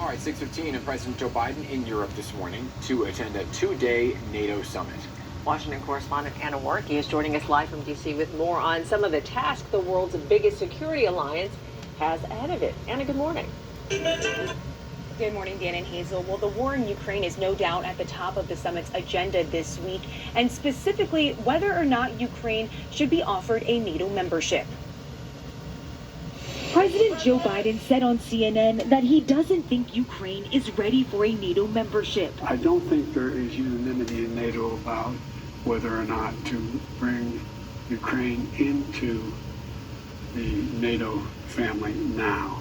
All right, 6:15, and President Joe Biden in Europe this morning to attend a two-day NATO summit. Washington correspondent Anna Wiernicki is joining us live from D.C. with more on some of the tasks the world's biggest security alliance has ahead of it. Anna, good morning. Good morning, Dan and Hazel. Well, the war in Ukraine is no doubt at the top of the summit's agenda this week, and specifically whether or not Ukraine should be offered a NATO membership. President Joe Biden said on CNN that he doesn't think Ukraine is ready for a NATO membership. I don't think there is unanimity in NATO about whether or not to bring Ukraine into the NATO family now,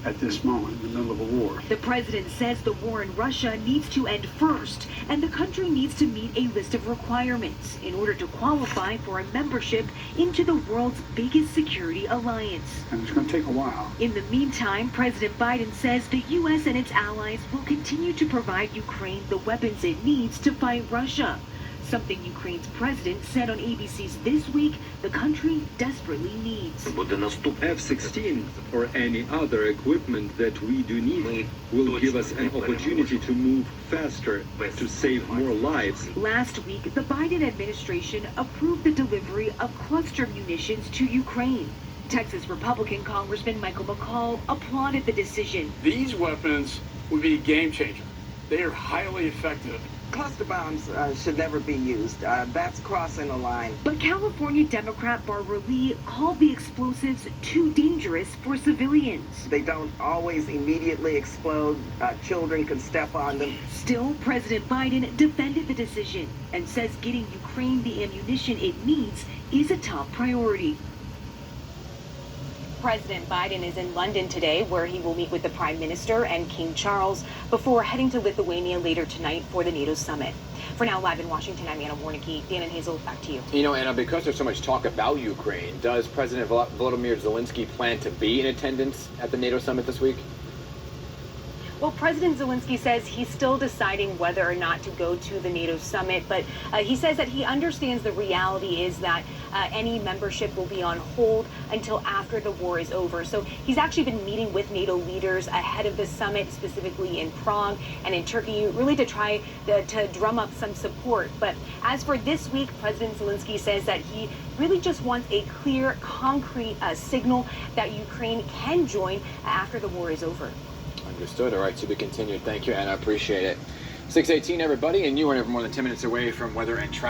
at this moment, in the middle of a war. The president says the war in Russia needs to end first, and the country needs to meet a list of requirements in order to qualify for a membership into the world's biggest security alliance. And it's going to take a while. In the meantime, President Biden says the U.S. and its allies will continue to provide Ukraine the weapons it needs to fight Russia. Something Ukraine's president said on ABC's This Week the country desperately needs. F-16 or any other equipment that we do need will give us an opportunity to move faster, to save more lives. Last week, the Biden administration approved the delivery of cluster munitions to Ukraine. Texas Republican Congressman Michael McCall applauded the decision. These weapons would be a game changer. They are highly effective. Cluster bombs should never be used. That's crossing the line. But California Democrat Barbara Lee called the explosives too dangerous for civilians. They don't always immediately explode. Children can step on them. Still, President Biden defended the decision and says getting Ukraine the ammunition it needs is a top priority. President Biden is in London today, where he will meet with the Prime Minister and King Charles before heading to Lithuania later tonight for the NATO summit. For now, live in Washington, I'm Anna Wiernicki. Dan and Hazel, back to you. You know, Anna, because there's so much talk about Ukraine, does President Volodymyr Zelensky plan to be in attendance at the NATO summit this week? Well, President Zelensky says he's still deciding whether or not to go to the NATO summit, but he says that he understands the reality is that any membership will be on hold until after the war is over. So he's actually been meeting with NATO leaders ahead of the summit, specifically in Prague and in Turkey, really to try to drum up some support. But as for this week, President Zelensky says that he really just wants a clear, concrete signal that Ukraine can join after the war is over. Understood. All right, to be continued. Thank you, Anna. I appreciate it. 6:18, everybody, and you are never more than 10 minutes away from weather and traffic.